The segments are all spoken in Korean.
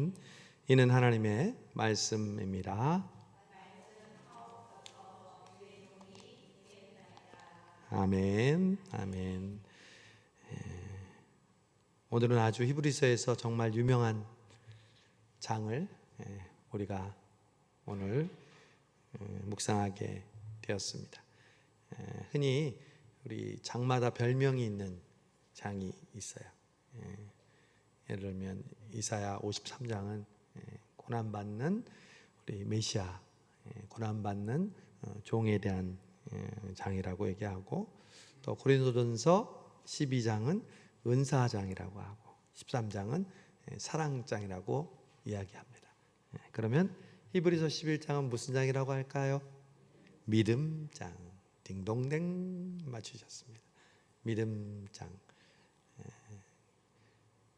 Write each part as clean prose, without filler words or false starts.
아멘. 이는 하나님의 말씀입니다. 아멘. 아멘. 오늘은 아주 히브리서에서 정말 유명한 장을 우리가 오늘 묵상하게 되었습니다. 흔히 우리 장마다 별명이 있는 장이 있어요. 예를 들면 이사야 53장은 고난받는 우리 메시아, 고난받는 종에 대한 장이라고 얘기하고, 또 고린도전서 12장은 은사장이라고 하고 13장은 사랑장이라고 이야기합니다. 그러면 히브리서 11장은 무슨 장이라고 할까요? 믿음장. 딩동댕 맞추셨습니다. 믿음장.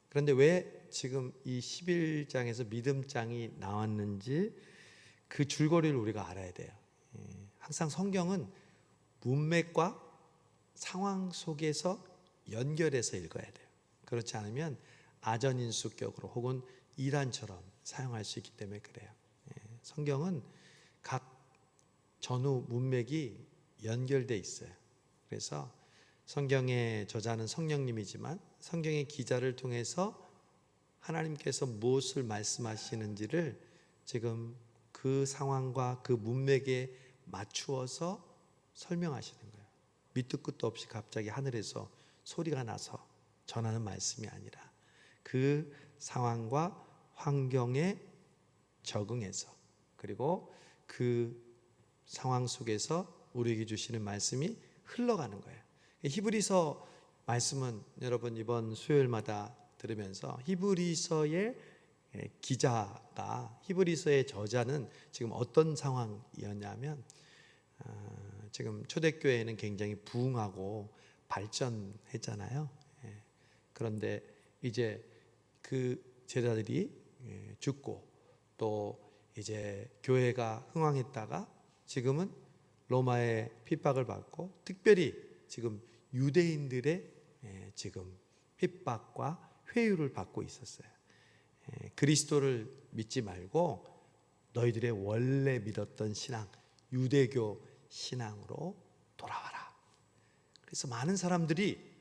그런데 왜 지금 이 11장에서 믿음장이 나왔는지 그 줄거리를 우리가 알아야 돼요. 항상 성경은 문맥과 상황 속에서 연결해서 읽어야 돼요. 그렇지 않으면 아전인수격으로 혹은 이단처럼 사용할 수 있기 때문에 그래요. 성경은 각 전후 문맥이 연결돼 있어요. 그래서 성경의 저자는 성령님이지만 성경의 기자를 통해서 하나님께서 무엇을 말씀하시는지를 지금 그 상황과 그 문맥에 맞추어서 설명하시는 거예요. 밑도 끝도 없이 갑자기 하늘에서 소리가 나서 전하는 말씀이 아니라 그 상황과 환경에 적응해서, 그리고 그 상황 속에서 우리에게 주시는 말씀이 흘러가는 거예요. 히브리서 말씀은 여러분 이번 수요일마다 들으면서 히브리서의 기자가, 히브리서의 저자는 지금 어떤 상황이었냐면, 지금 초대교회는 굉장히 부흥하고 발전했잖아요. 그런데 이제 그 제자들이 죽고 또 이제 교회가 흥왕했다가 지금은 로마의 핍박을 받고, 특별히 지금 유대인들의 지금 핍박과 회유를 받고 있었어요. 그리스도를 믿지 말고 너희들의 원래 믿었던 신앙, 유대교 신앙으로 돌아와라. 그래서 많은 사람들이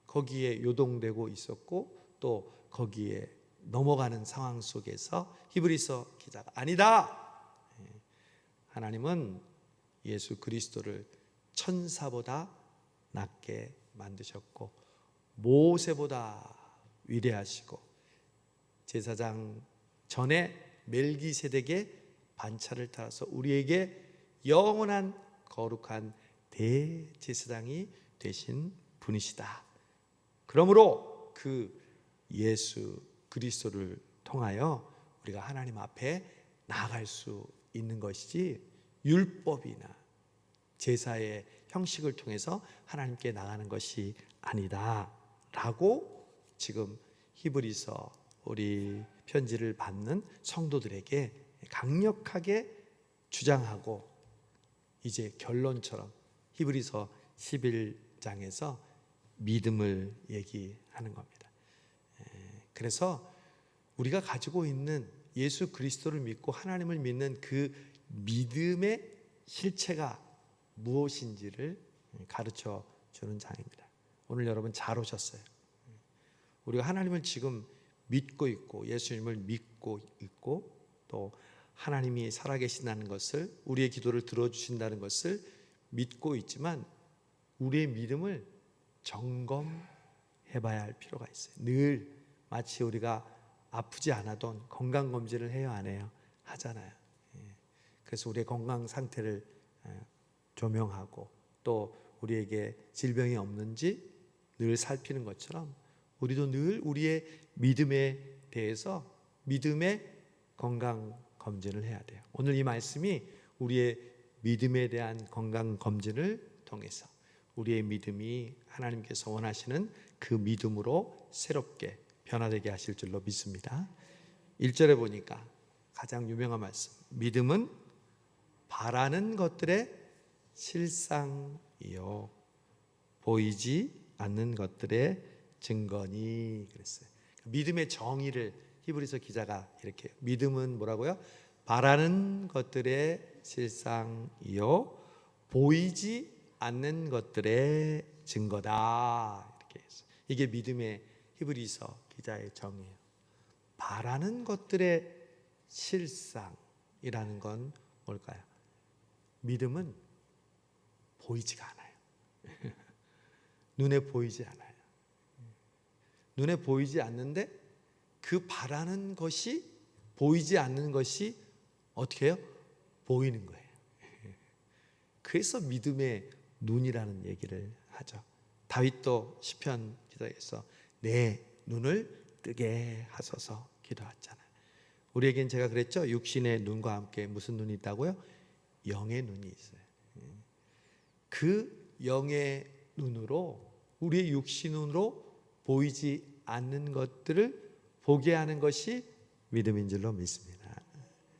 거기에 요동되고 있었고, 또 거기에 넘어가는 상황 속에서 히브리서 기자가 아니다, 하나님은 예수 그리스도를 천사보다 낮게 만드셨고 모세보다 위대하시고 제사장 전에 멜기세덱의 반차를 따라서 우리에게 영원한 거룩한 대제사장이 되신 분이시다. 그러므로 그 예수 그리스도를 통하여 우리가 하나님 앞에 나아갈 수 있는 것이지, 율법이나 제사의 형식을 통해서 하나님께 나가는 것이 아니다 라고 지금 히브리서 우리 편지를 받는 성도들에게 강력하게 주장하고, 이제 결론처럼 히브리서 11장에서 믿음을 얘기하는 겁니다. 그래서 우리가 가지고 있는 예수 그리스도를 믿고 하나님을 믿는 그 믿음의 실체가 무엇인지를 가르쳐 주는 장입니다. 오늘 여러분 잘 오셨어요. 우리가 하나님을 지금 믿고 있고 예수님을 믿고 있고, 또 하나님이 살아계신다는 것을, 우리의 기도를 들어주신다는 것을 믿고 있지만 우리의 믿음을 점검해 봐야 할 필요가 있어요. 늘 마치 우리가 아프지 않아도 건강검진을 해요, 안 해요? 하잖아요. 그래서 우리의 건강 상태를 조명하고 또 우리에게 질병이 없는지 늘 살피는 것처럼 우리도 늘 우리의 믿음에 대해서 믿음의 건강검진을 해야 돼요. 오늘 이 말씀이 우리의 믿음에 대한 건강검진을 통해서 우리의 믿음이 하나님께서 원하시는 그 믿음으로 새롭게 변화되게 하실 줄로 믿습니다. 1절에 보니까 가장 유명한 말씀, 믿음은 바라는 것들의 실상이요 보이지 않는 것들의 증거니, 그랬어요. 믿음의 정의를 히브리서 기자가 이렇게 믿음은 뭐라고요? 바라는 것들의 실상이요 보이지 않는 것들의 증거다. 이렇게 했어요. 이게 믿음의 히브리서 기자의 정의예요. 바라는 것들의 실상이라는 건 뭘까요? 믿음은 보이지가 않아요. 눈에 보이지 않아요. 눈에 보이지 않는데 그 바라는 것이 보이지 않는 것이 어떻게 해요? 보이는 거예요. 그래서 믿음의 눈이라는 얘기를 하죠. 다윗도 시편 기도에서 내 눈을 뜨게 하소서 기도했잖아요. 우리에겐 제가 그랬죠. 육신의 눈과 함께 무슨 눈이 있다고요? 영의 눈이 있어요. 그 영의 눈으로 우리의 육신으로 보이지 않는 것들을 보게 하는 것이 믿음인 줄로 믿습니다.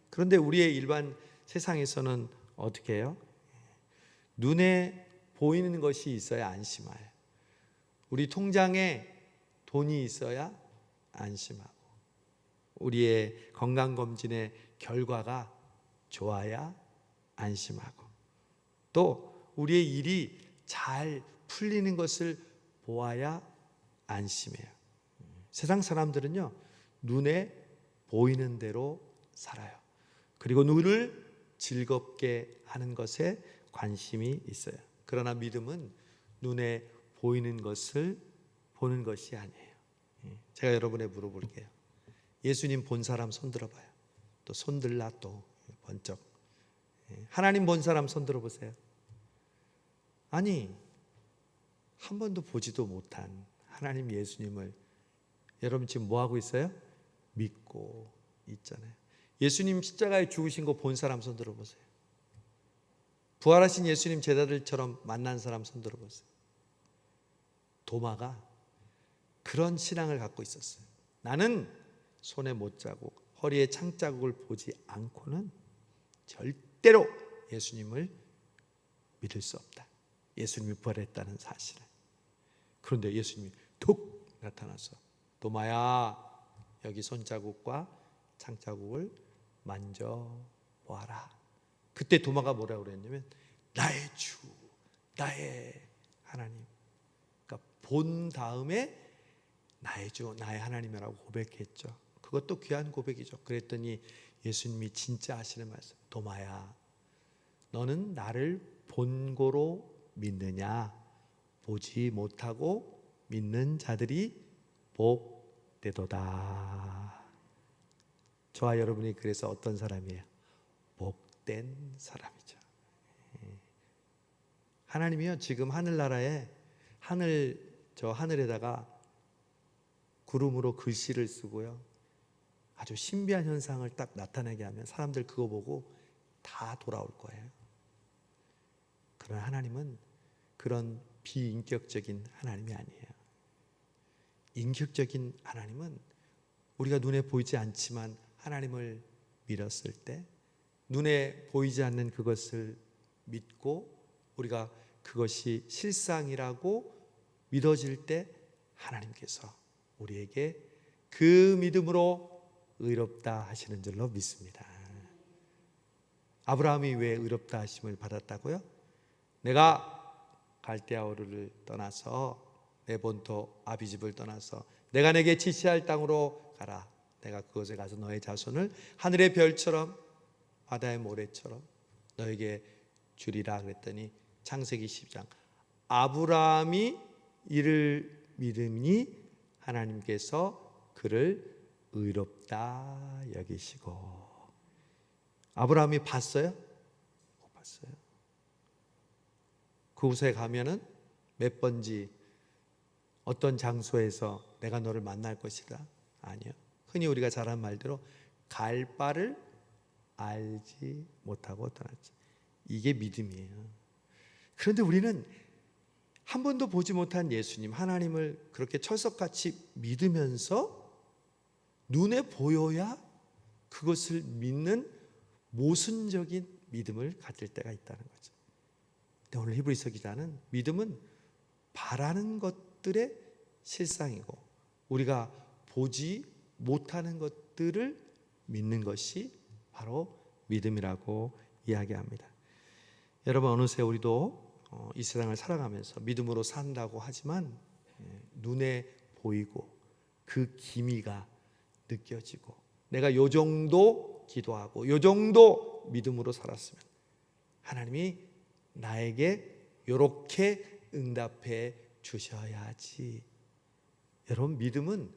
그런데 우리의 일반 세상에서는 어떻게 해요? 눈에 보이는 것이 있어야 안심해요. 우리 통장에 돈이 있어야 안심하고 우리의 건강검진의 결과가 좋아야 안심하고 또 우리의 일이 잘 풀리는 것을 보아야 안심해요. 세상 사람들은요 눈에 보이는 대로 살아요. 그리고 눈을 즐겁게 하는 것에 관심이 있어요. 그러나 믿음은 눈에 보이는 것을 보는 것이 아니에요. 제가 여러분에 물어볼게요. 예수님 본 사람 손 들어봐요. 또 손 들라 또 번쩍. 하나님 본 사람 손 들어보세요. 아니 한 번도 보지도 못한 하나님 예수님을 여러분 지금 뭐 하고 있어요? 믿고 있잖아요. 예수님 십자가에 죽으신 거 본 사람 손 들어보세요. 부활하신 예수님 제자들처럼 만난 사람 손 들어보세요. 도마가 그런 신앙을 갖고 있었어요. 나는 손에 못자국, 허리에 창자국을 보지 않고는 절대로 예수님을 믿을 수 없다. 예수님이 부활했다는 사실을. 그런데 예수님이 툭 나타나서 도마야 여기 손자국과 창자국을 만져보아라. 그때 도마가 뭐라고 그랬냐면 나의 주, 나의 하나님. 그러니까 본 다음에 나의 주, 나의 하나님이라고 고백했죠. 그것도 귀한 고백이죠. 그랬더니 예수님이 진짜 하시는 말씀, 도마야 너는 나를 본고로 믿느냐? 보지 못하고 믿는 자들이 복되도다. 저와 여러분이 그래서 어떤 사람이에요? 복된 사람이죠. 하나님이요 지금 하늘나라에 하늘에다가 구름으로 글씨를 쓰고요 아주 신비한 현상을 딱 나타내게 하면 사람들 그거 보고 다 돌아올 거예요. 그러나 하나님은 그런 비인격적인 하나님이 아니에요. 인격적인 하나님은 우리가 눈에 보이지 않지만 하나님을 믿었을 때 눈에 보이지 않는 그것을 믿고 우리가 그것이 실상이라고 믿어질 때 하나님께서 우리에게 그 믿음으로 의롭다 하시는 줄로 믿습니다. 아브라함이 왜 의롭다 하심을 받았다고요? 내가 갈대아우르를 떠나서 내 본토 아비집을 떠나서 내가 내게 지시할 땅으로 가라. 내가 그곳에 가서 너의 자손을 하늘의 별처럼 바다의 모래처럼 너에게 주리라 그랬더니 창세기 10장 아브라함이 이를 믿으니 하나님께서 그를 의롭다 여기시고. 아브라함이 봤어요? 못 봤어요. 그곳에 가면은 몇 번지 어떤 장소에서 내가 너를 만날 것이다? 아니요. 흔히 우리가 잘 하는 말대로 갈 바를 알지 못하고 떠났지. 이게 믿음이에요. 그런데 우리는 한 번도 보지 못한 예수님 하나님을 그렇게 철석같이 믿으면서 눈에 보여야 그것을 믿는 모순적인 믿음을 가질 때가 있다는 거죠. 근데 오늘 히브리서 기자는 믿음은 바라는 것들의 실상이고 우리가 보지 못하는 것들을 믿는 것이 바로 믿음이라고 이야기합니다. 여러분, 어느새 우리도 이 세상을 살아가면서 믿음으로 산다고 하지만 눈에 보이고 그 기미가 느껴지고 내가 요 정도 기도하고 요 정도 믿음으로 살았으면 하나님이 나에게 요렇게 응답해 주셔야지. 여러분, 믿음은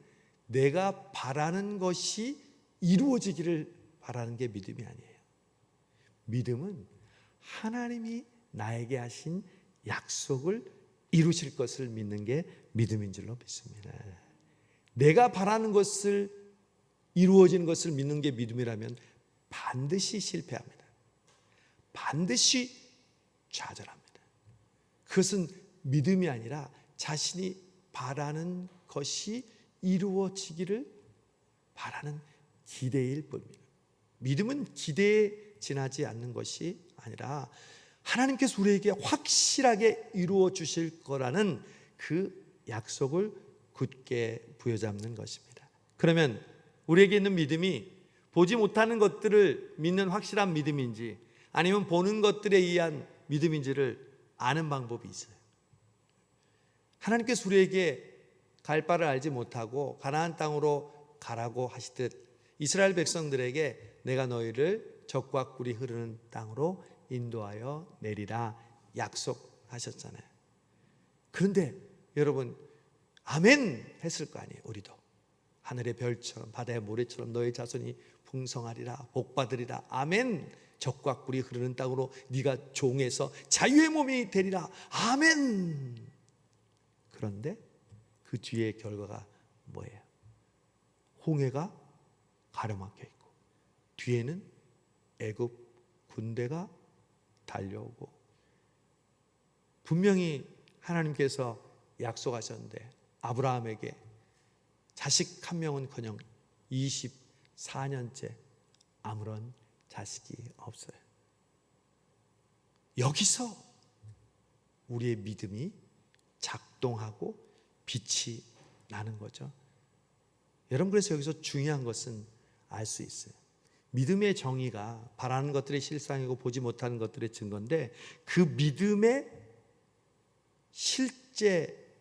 내가 바라는 것이 이루어지기를 바라는 게 믿음이 아니에요. 믿음은 하나님이 나에게 하신 약속을 이루실 것을 믿는 게 믿음인 줄로 믿습니다. 내가 바라는 것을 이루어지는 것을 믿는 게 믿음이라면 반드시 실패합니다. 반드시 좌절합니다. 그것은 믿음이 아니라 자신이 바라는 것이 이루어지기를 바라는 기대일 뿐입니다. 믿음은 기대에 지나지 않는 것이 아니라 하나님께서 우리에게 확실하게 이루어 주실 거라는 그 약속을 굳게 부여잡는 것입니다. 그러면 우리에게 있는 믿음이 보지 못하는 것들을 믿는 확실한 믿음인지 아니면 보는 것들에 의한 믿음인지를 아는 방법이 있어요. 하나님께서 우리에게 갈 바를 알지 못하고 가나안 땅으로 가라고 하시듯 이스라엘 백성들에게 내가 너희를 적과 꿀이 흐르는 땅으로 인도하여 내리라 약속하셨잖아요. 그런데 여러분, 아멘 했을 거 아니에요. 우리도 하늘의 별처럼 바다의 모래처럼 너희 자손이 풍성하리라, 복받으리라, 아멘. 적과 꿀이 흐르는 땅으로 네가 종에서 자유의 몸이 되리라, 아멘. 그런데 그 뒤에 결과가 뭐예요? 홍해가 가로막혀 있고 뒤에는 애굽 군대가 달려오고, 분명히 하나님께서 약속하셨는데 아브라함에게 자식 한 명은커녕 24년째 아무런 자식이 없어요. 여기서 우리의 믿음이 작동하고 빛이 나는 거죠. 여러분, 그래서 여기서 중요한 것은 알 수 있어요. 믿음의 정의가 바라는 것들의 실상이고 보지 못하는 것들의 증거인데 그 믿음의 실제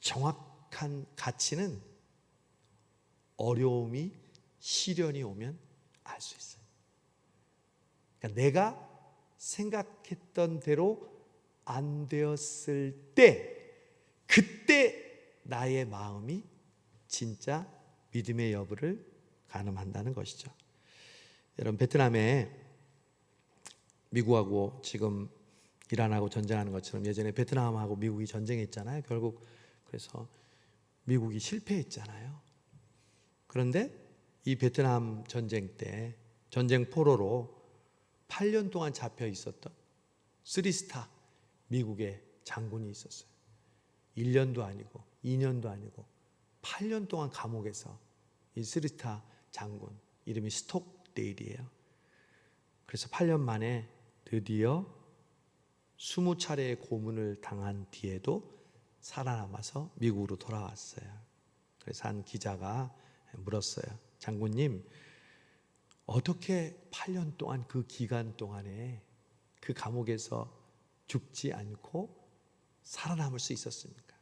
정확한 가치는 어려움이, 시련이 오면 알 수 있어요. 그러니까 내가 생각했던 대로 안 되었을 때, 그때 나의 마음이 진짜 믿음의 여부를 가늠한다는 것이죠. 여러분, 베트남에 미국하고 지금 이란하고 전쟁하는 것처럼 예전에 베트남하고 미국이 전쟁했잖아요. 결국 그래서 미국이 실패했잖아요. 그런데 이 베트남 전쟁 때 전쟁 포로로 8년 동안 잡혀 있었던 3스타 미국의 장군이 있었어요. 1년도 아니고 2년도 아니고 8년 동안 감옥에서 이 3스타 장군, 이름이 스톡데일이에요. 그래서 8년 만에 드디어 20차례의 고문을 당한 뒤에도 살아남아서 미국으로 돌아왔어요. 그래서 한 기자가 물었어요. 장군님, 어떻게 8년 동안 그 기간 동안에 그 감옥에서 죽지 않고 살아남을 수 있었습니까?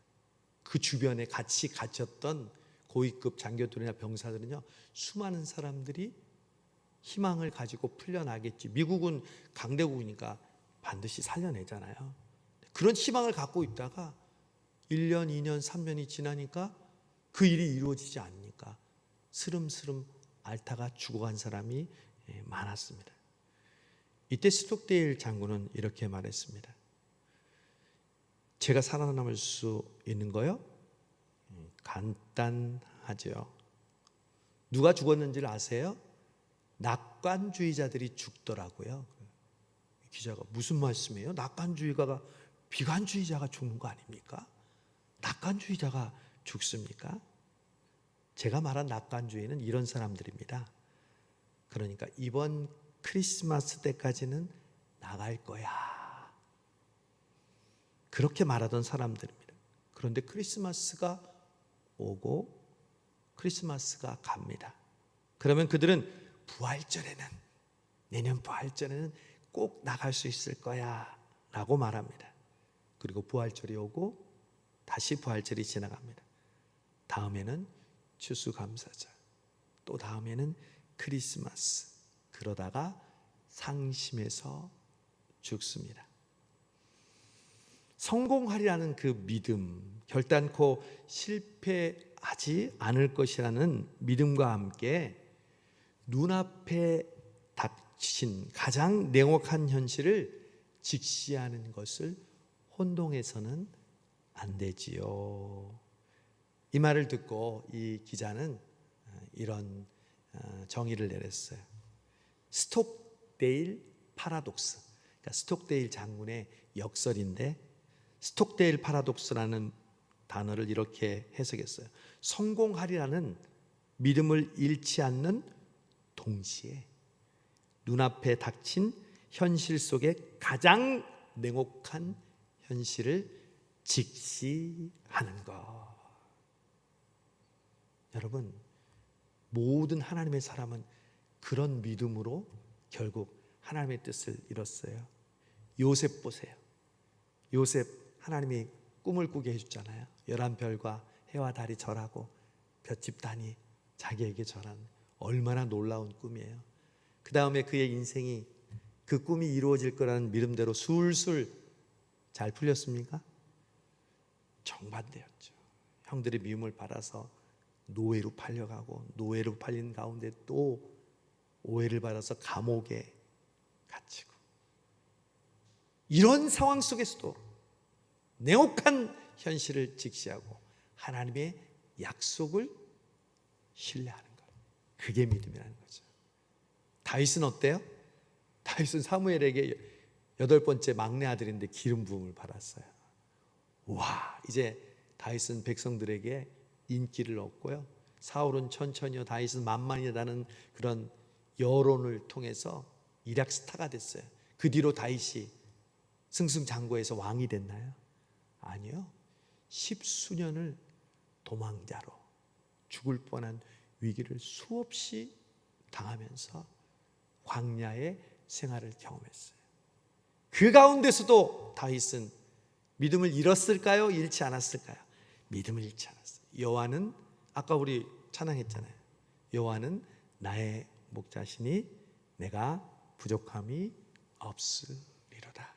그 주변에 같이 갇혔던 고위급 장교들이나 병사들은요, 수많은 사람들이 희망을 가지고 풀려나겠지. 미국은 강대국이니까 반드시 살려내잖아요. 그런 희망을 갖고 있다가 1년, 2년, 3년이 지나니까 그 일이 이루어지지 않으니까 스름스름 앓다가 죽어간 사람이 많았습니다. 이때 스톡데일 장군은 이렇게 말했습니다. 제가 살아남을 수 있는 거요? 간단하죠. 누가 죽었는지를 아세요? 낙관주의자들이 죽더라고요. 기자가 무슨 말씀이에요? 낙관주의자가 비관주의자가 죽는 거 아닙니까? 낙관주의자가 죽습니까? 제가 말한 낙관주의는 이런 사람들입니다. 그러니까 이번 크리스마스 때까지는 나갈 거야, 그렇게 말하던 사람들입니다. 그런데 크리스마스가 오고 크리스마스가 갑니다. 그러면 그들은 내년 부활절에는 꼭 나갈 수 있을 거야 라고 말합니다. 그리고 부활절이 오고 다시 부활절이 지나갑니다. 다음에는 추수감사절, 또 다음에는 크리스마스. 그러다가 상심해서 죽습니다. 성공하리라는 그 믿음, 결단코 실패하지 않을 것이라는 믿음과 함께 눈앞에 닥친 가장 냉혹한 현실을 직시하는 것을 혼동해서는 안 되지요. 이 말을 듣고 이 기자는 이런 정의를 내렸어요. 스톡데일 파라독스. 그러니까 스톡데일 장군의 역설인데, 스톡데일 파라독스라는 단어를 이렇게 해석했어요. 성공하리라는 믿음을 잃지 않는 동시에 눈앞에 닥친 현실 속에 가장 냉혹한 현실을 직시하는 것. 여러분, 모든 하나님의 사람은 그런 믿음으로 결국 하나님의 뜻을 이뤘어요. 요셉 보세요. 요셉 하나님이 꿈을 꾸게 해줬잖아요. 11별과 해와 달이 절하고 볏짚단이 자기에게 절하는, 얼마나 놀라운 꿈이에요. 그 다음에 그의 인생이 그 꿈이 이루어질 거라는 믿음대로 술술 잘 풀렸습니까? 정반대였죠. 형들의 미움을 받아서 노예로 팔려가고, 노예로 팔린 가운데 또 오해를 받아서 감옥에 갇히고, 이런 상황 속에서도 냉혹한 현실을 직시하고 하나님의 약속을 신뢰하는 것, 그게 믿음이라는 거죠. 다윗은 어때요? 다윗은 사무엘에게 8번째 막내 아들인데 기름 부음을 받았어요. 와, 이제 다윗은 백성들에게 인기를 얻고요, 사울은 천천히요, 다윗은 만만이라는 그런 여론을 통해서 일약 스타가 됐어요. 그 뒤로 다윗이 승승장구해서 왕이 됐나요? 아니요. 10수년을 도망자로 죽을 뻔한 위기를 수없이 당하면서 광야의 생활을 경험했어요. 그 가운데서도 다윗은 믿음을 잃었을까요? 잃지 않았을까요? 믿음을 잃지 않았어요. 여호와는, 아까 우리 찬양했잖아요. 여호와는 나의 목자시니 내가 부족함이 없으리로다.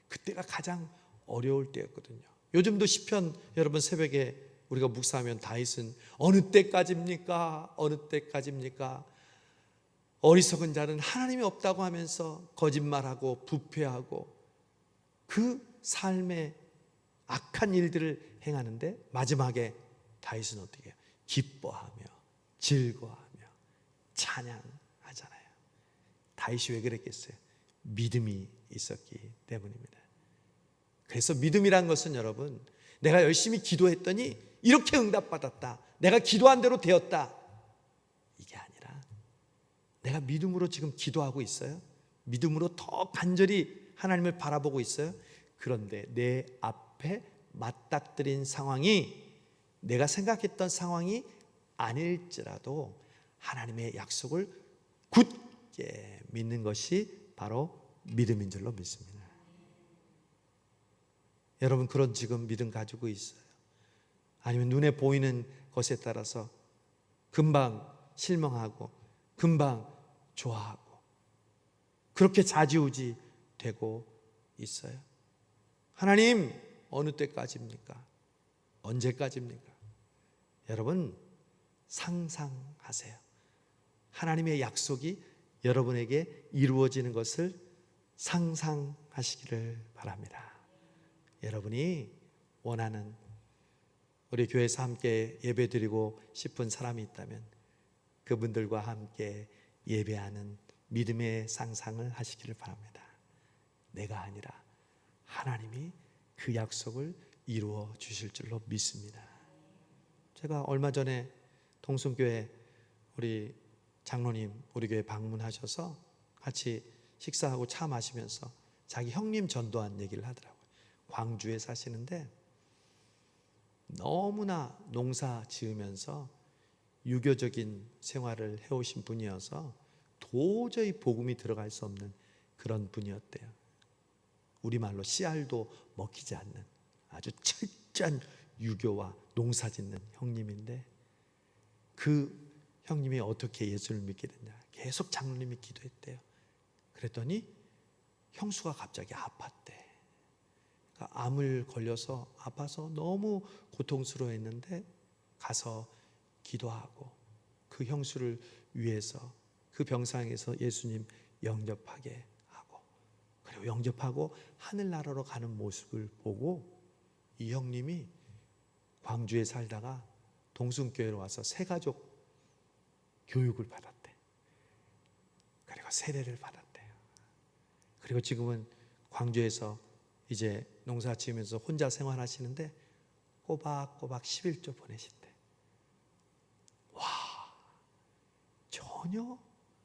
그때가 가장 어려울 때였거든요. 요즘도 시편 여러분 새벽에 우리가 묵상하면 다윗은 어느 때까지입니까? 어느 때까지입니까? 어리석은 자는 하나님이 없다고 하면서 거짓말하고 부패하고 그 삶의 악한 일들을 행하는데, 마지막에 다윗은 어떻게 해요? 기뻐하며 즐거워하며 찬양하잖아요. 다윗이 왜 그랬겠어요? 믿음이 있었기 때문입니다. 그래서 믿음이란 것은 여러분, 내가 열심히 기도했더니 이렇게 응답받았다, 내가 기도한 대로 되었다, 이게 아니라 내가 믿음으로 지금 기도하고 있어요. 믿음으로 더 간절히 하나님을 바라보고 있어요. 그런데 내 앞에 맞닥뜨린 상황이 내가 생각했던 상황이 아닐지라도 하나님의 약속을 굳게 믿는 것이 바로 믿음인 줄로 믿습니다. 여러분, 그런 지금 믿음 가지고 있어요? 아니면 눈에 보이는 것에 따라서 금방 실망하고 금방 좋아하고 그렇게 좌지우지 되고 있어요? 하나님, 어느 때까지입니까? 언제까지입니까? 여러분, 상상하세요. 하나님의 약속이 여러분에게 이루어지는 것을 상상하시기를 바랍니다. 여러분이 원하는, 우리 교회에서 함께 예배드리고 싶은 사람이 있다면 그분들과 함께 예배하는 믿음의 상상을 하시기를 바랍니다. 내가 아니라 하나님이 그 약속을 이루어 주실 줄로 믿습니다. 제가 얼마 전에 동순교회 우리 장로님 우리 교회 방문하셔서 같이 식사하고 차 마시면서 자기 형님 전도한 얘기를 하더라고요. 광주에 사시는데 너무나 농사 지으면서 유교적인 생활을 해오신 분이어서 도저히 복음이 들어갈 수 없는 그런 분이었대요. 우리말로 씨알도 먹히지 않는 아주 철저한 유교와 농사짓는 형님인데, 그 형님이 어떻게 예수를 믿게 됐냐, 계속 장로님이 기도했대요. 그랬더니 형수가 갑자기 아팠대. 그러니까 암을 걸려서 아파서 너무 고통스러워했는데 가서 기도하고 그 형수를 위해서 그 병상에서 예수님 영접하게 하고, 그리고 영접하고 하늘나라로 가는 모습을 보고 이 형님이 광주에 살다가 동순교회로 와서 새가족 교육을 받았대. 그리고 세례를 받았대요. 그리고 지금은 광주에서 이제 농사 지으면서 혼자 생활하시는데 꼬박꼬박 11조 보내신대. 와, 전혀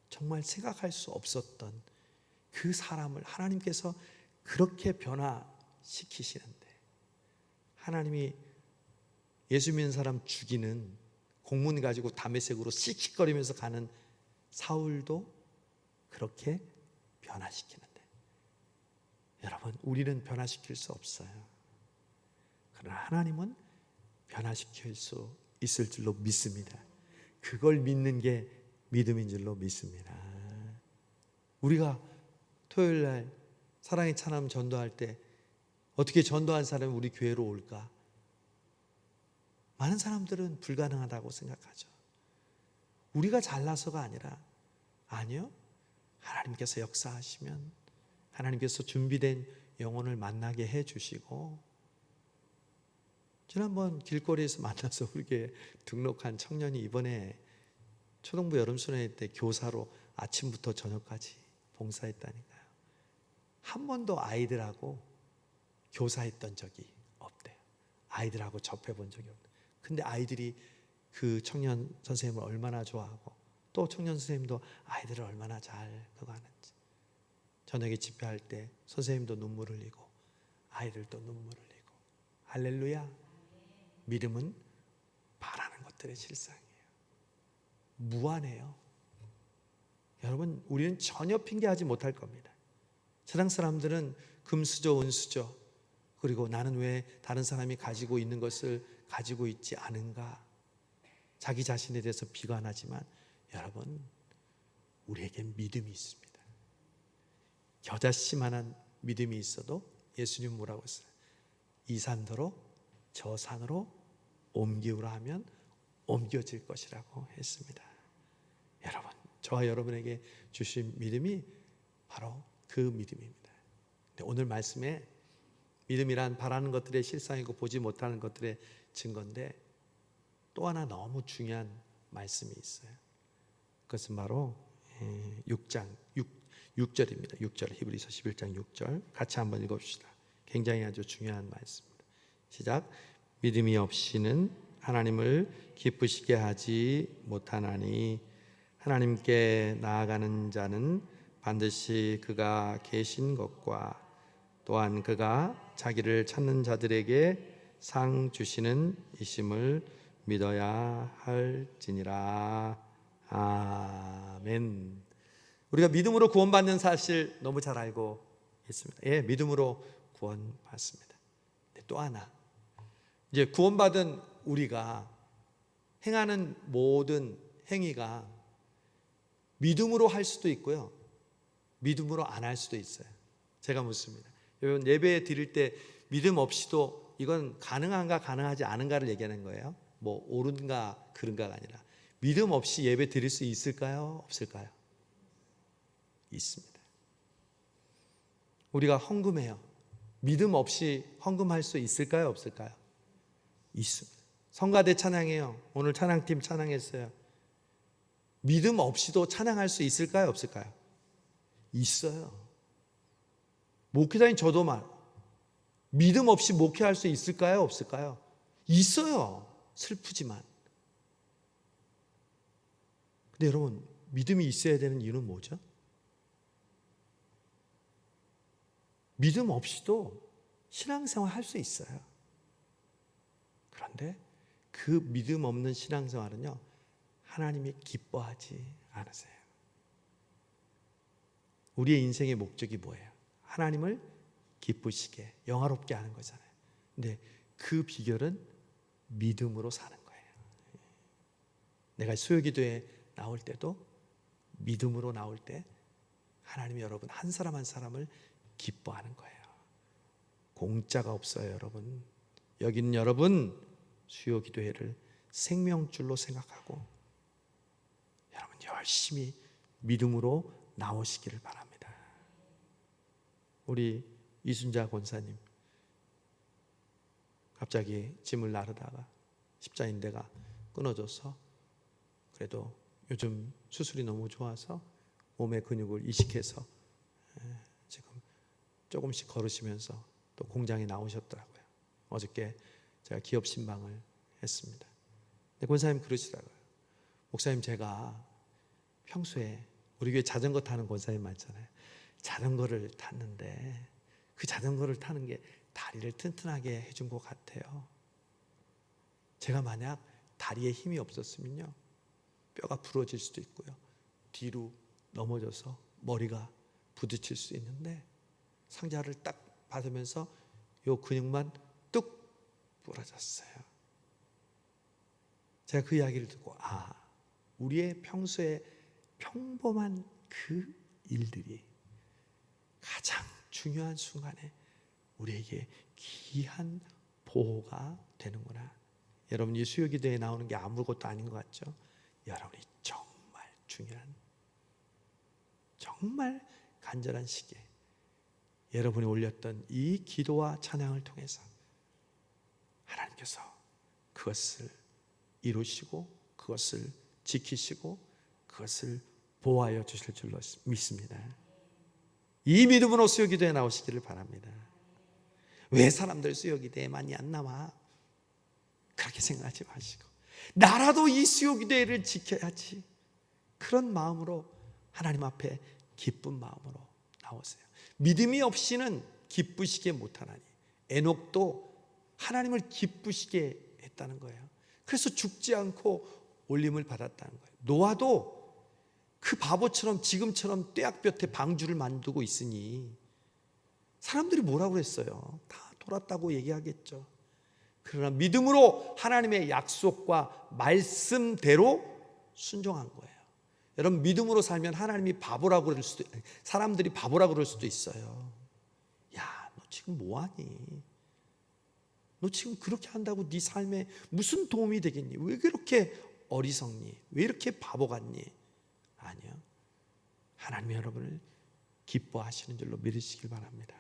정말 생각할 수 없었던 그 사람을 하나님께서 그렇게 변화시키시는데, 하나님이 예수 믿는 사람 죽이는 공문 가지고 다메섹으로 씩씩거리면서 가는 사울도 그렇게 변화시키는데, 여러분, 우리는 변화시킬 수 없어요. 그러나 하나님은 변화시킬 수 있을 줄로 믿습니다. 그걸 믿는 게 믿음인 줄로 믿습니다. 우리가 토요일 날 사랑의 찬양 전도할 때 어떻게 전도한 사람이 우리 교회로 올까? 많은 사람들은 불가능하다고 생각하죠. 우리가 잘나서가 아니라, 아니요, 하나님께서 역사하시면 하나님께서 준비된 영혼을 만나게 해주시고, 지난번 길거리에서 만나서 우리에게 등록한 청년이 이번에 초등부 여름수련회 때 교사로 아침부터 저녁까지 봉사했다니까요. 한 번도 아이들하고 교사했던 적이 없대요. 아이들하고 접해본 적이 없대요. 근데 아이들이 그 청년 선생님을 얼마나 좋아하고, 또 청년 선생님도 아이들을 얼마나 잘 그거 하는지. 저녁에 집회할 때 선생님도 눈물 흘리고 아이들도 눈물 흘리고. 할렐루야. 믿음은 바라는 것들의 실상이에요. 무한해요. 여러분, 우리는 전혀 핑계하지 못할 겁니다. 세상 사람들은 금수저 은수저, 그리고 나는 왜 다른 사람이 가지고 있는 것을 가지고 있지 않은가, 자기 자신에 대해서 비관하지만, 여러분, 우리에게 믿음이 있습니다. 겨자씨만한 믿음이 있어도 예수님 뭐라고 했어요? 이 산더러 저 산으로 옮기우라 하면 옮겨질 것이라고 했습니다. 여러분, 저와 여러분에게 주신 믿음이 바로 그 믿음입니다. 오늘 말씀에 믿음이란 바라는 것들의 실상이고 보지 못하는 것들의 증거인데, 또 하나 너무 중요한 말씀이 있어요. 그것은 바로 6절입니다. 6절, 히브리서 11장 6절 같이 한번 읽어봅시다. 굉장히 아주 중요한 말씀입니다. 시작. 믿음이 없이는 하나님을 기쁘시게 하지 못하나니 하나님께 나아가는 자는 반드시 그가 계신 것과 또한 그가 자기를 찾는 자들에게 상 주시는 이심을 믿어야 할지니라. 아멘. 우리가 믿음으로 구원받는 사실 너무 잘 알고 있습니다. 예, 믿음으로 구원받습니다. 또 하나, 이제 구원받은 우리가 행하는 모든 행위가 믿음으로 할 수도 있고요, 믿음으로 안 할 수도 있어요. 제가 묻습니다. 여러분, 예배 드릴 때 믿음 없이도 이건 가능한가 가능하지 않은가를 얘기하는 거예요. 뭐 옳은가 그른가가 아니라, 믿음 없이 예배 드릴 수 있을까요? 없을까요? 있습니다. 우리가 헌금해요. 믿음 없이 헌금할 수 있을까요? 없을까요? 있습니다. 성가대 찬양해요. 오늘 찬양팀 찬양했어요. 믿음 없이도 찬양할 수 있을까요? 없을까요? 있어요. 목회자인 저도 믿음 없이 목회할 수 있을까요? 없을까요? 있어요. 슬프지만. 근데 여러분, 믿음이 있어야 되는 이유는 뭐죠? 믿음 없이도 신앙생활 할 수 있어요. 그런데 그 믿음 없는 신앙생활은요, 하나님이 기뻐하지 않으세요. 우리의 인생의 목적이 뭐예요? 하나님을 기쁘시게, 영화롭게 하는 거잖아요. 근데 그 비결은 믿음으로 사는 거예요. 내가 수요기도에 나올 때도 믿음으로 나올 때 하나님이 여러분 한 사람 한 사람을 기뻐하는 거예요. 공짜가 없어요, 여러분. 여기는 여러분 수요기도회를 생명줄로 생각하고 여러분 열심히 믿음으로 나오시기를 바랍니다. 우리 이순자 권사님 갑자기 짐을 나르다가 십자인대가 끊어져서 그래도 요즘 수술이 너무 좋아서 몸의 근육을 이식해서 지금 조금씩 걸으시면서 또 공장에 나오셨더라고요. 어저께 제가 기업 신방을 했습니다. 근데 권사님 그러시더라고요. 목사님, 제가 평소에 우리 교회 자전거 타는 권사님 많잖아요. 자전거를 탔는데 그 자전거를 타는 게 다리를 튼튼하게 해준 것 같아요. 제가 만약 다리에 힘이 없었으면요, 뼈가 부러질 수도 있고요, 뒤로 넘어져서 머리가 부딪힐 수 있는데 상자를 딱 받으면서 요 근육만 뚝 부러졌어요. 제가 그 이야기를 듣고 우리의 평소에 평범한 그 일들이 가장 중요한 순간에 우리에게 귀한 보호가 되는구나. 여러분, 이 수요기도에 나오는 게 아무것도 아닌 것 같죠? 여러분이 정말 중요한, 정말 간절한 시기에 여러분이 올렸던 이 기도와 찬양을 통해서 하나님께서 그것을 이루시고 그것을 지키시고 그것을 보호하여 주실 줄로 믿습니다. 이 믿음으로 수요기도에 나오시기를 바랍니다. 왜 사람들 수요기도에 많이 안 나와? 그렇게 생각하지 마시고 나라도 이 수요기도를 지켜야지, 그런 마음으로 하나님 앞에 기쁜 마음으로 나오세요. 믿음이 없이는 기쁘시게 못하나니 에녹도 하나님을 기쁘시게 했다는 거예요. 그래서 죽지 않고 올림을 받았다는 거예요. 노아도 그 바보처럼 지금처럼 떼약볕에 방주를 만들고 있으니 사람들이 뭐라고 했어요? 다 돌았다고 얘기하겠죠. 그러나 믿음으로 하나님의 약속과 말씀대로 순종한 거예요. 여러분, 믿음으로 살면 하나님이 바보라고 그럴 수도, 사람들이 바보라고 그럴 수도 있어요. 야, 너 지금 뭐하니? 너 지금 그렇게 한다고 네 삶에 무슨 도움이 되겠니? 왜 그렇게 어리석니? 왜 이렇게 바보 같니? 아니요, 하나님이 여러분을 기뻐하시는 줄로 믿으시길 바랍니다.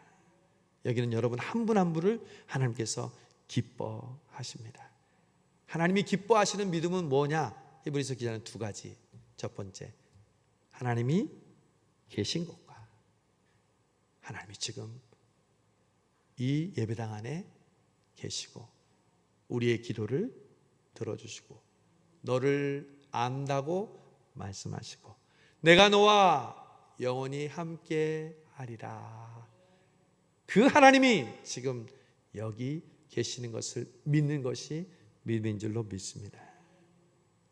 여기는 여러분 한 분 한 분을 하나님께서 기뻐하십니다. 하나님이 기뻐하시는 믿음은 뭐냐? 히브리서 기자는 두 가지. 첫 번째, 하나님이 계신 것과 하나님이 지금 이 예배당 안에 계시고 우리의 기도를 들어주시고 너를 안다고 말씀하시고 내가 너와 영원히 함께 하리라. 그 하나님이 지금 여기 계시는 것을 믿는 것이 믿음인 줄로 믿습니다.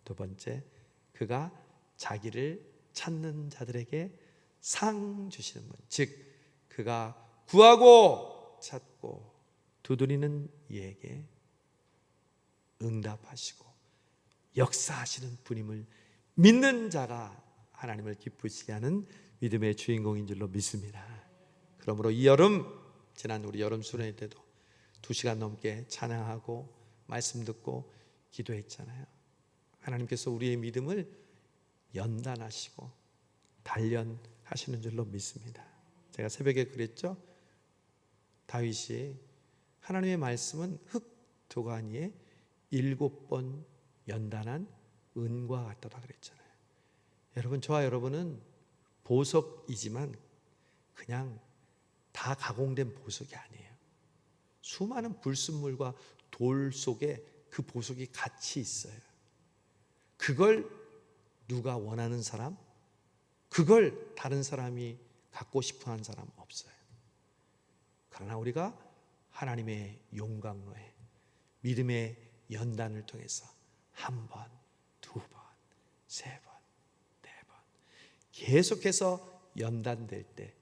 두 번째, 그가 자기를 찾는 자들에게 상 주시는 분, 즉 그가 구하고 찾고 두드리는 이에게 응답하시고 역사하시는 분임을 믿는 자가 하나님을 기쁘시게 하는 믿음의 주인공인 줄로 믿습니다. 그러므로 이 여름, 지난 우리 여름 수련회 때도 2시간 넘게 찬양하고 말씀 듣고 기도했잖아요. 하나님께서 우리의 믿음을 연단하시고 단련하시는 줄로 믿습니다. 제가 새벽에 그랬죠. 다윗이 하나님의 말씀은 흙 도가니에 7번 연단한 은과 같다고 그랬잖아요. 여러분, 저와 여러분은 보석이지만 그냥 다 가공된 보석이 아니에요. 수많은 불순물과 돌 속에 그 보석이 같이 있어요. 그걸 누가 원하는 사람, 그걸 다른 사람이 갖고 싶어 하는 사람 없어요. 그러나 우리가 하나님의 용광로에 믿음의 연단을 통해서 한 번, 두 번, 세 번, 네 번 계속해서 연단될 때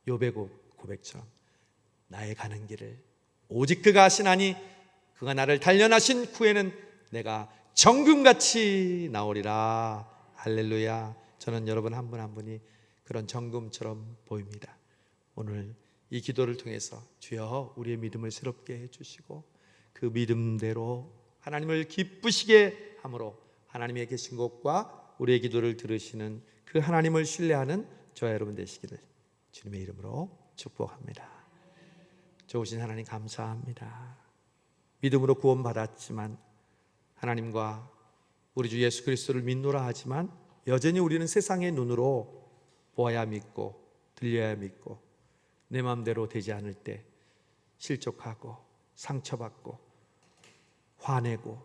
욥의 고백처럼 나의 가는 길을 오직 그가 하시나니 그가 나를 단련하신 후에는 내가 정금같이 나오리라. 할렐루야. 저는 여러분 한 분 한 분이 그런 정금처럼 보입니다. 오늘 이 기도를 통해서 주여 우리의 믿음을 새롭게 해주시고 그 믿음대로 하나님을 기쁘시게 함으로 하나님의 계신 곳과 우리의 기도를 들으시는 그 하나님을 신뢰하는 저와 여러분 되시기를 주님의 이름으로 축복합니다. 좋으신 하나님 감사합니다. 믿음으로 구원받았지만 하나님과 우리 주 예수 그리스도를 믿노라 하지만 여전히 우리는 세상의 눈으로 보아야 믿고 들려야 믿고 내 마음대로 되지 않을 때 실족하고 상처받고 화내고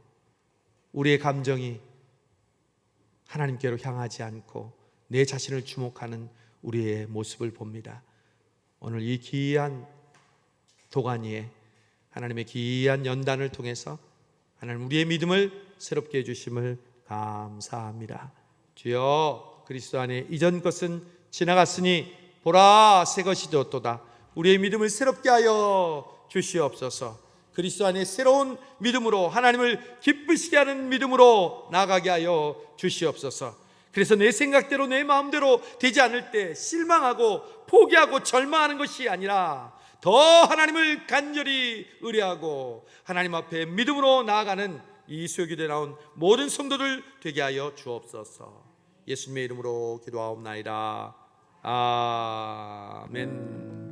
우리의 감정이 하나님께로 향하지 않고 내 자신을 주목하는 우리의 모습을 봅니다. 오늘 이 귀한 도가니에 하나님의 귀한 연단을 통해서 하나님 우리의 믿음을 새롭게 해주심을 감사합니다. 주여 그리스도 안에 이전 것은 지나갔으니 보라 새 것이 되었도다. 우리의 믿음을 새롭게 하여 주시옵소서. 그리스도 안에 새로운 믿음으로 하나님을 기쁘시게 하는 믿음으로 나아가게 하여 주시옵소서. 그래서 내 생각대로 내 마음대로 되지 않을 때 실망하고 포기하고 절망하는 것이 아니라 더 하나님을 간절히 의뢰하고 하나님 앞에 믿음으로 나아가는 이 수요기도에 나온 모든 성도들 되게 하여 주옵소서. 예수님의 이름으로 기도하옵나이다. 아멘.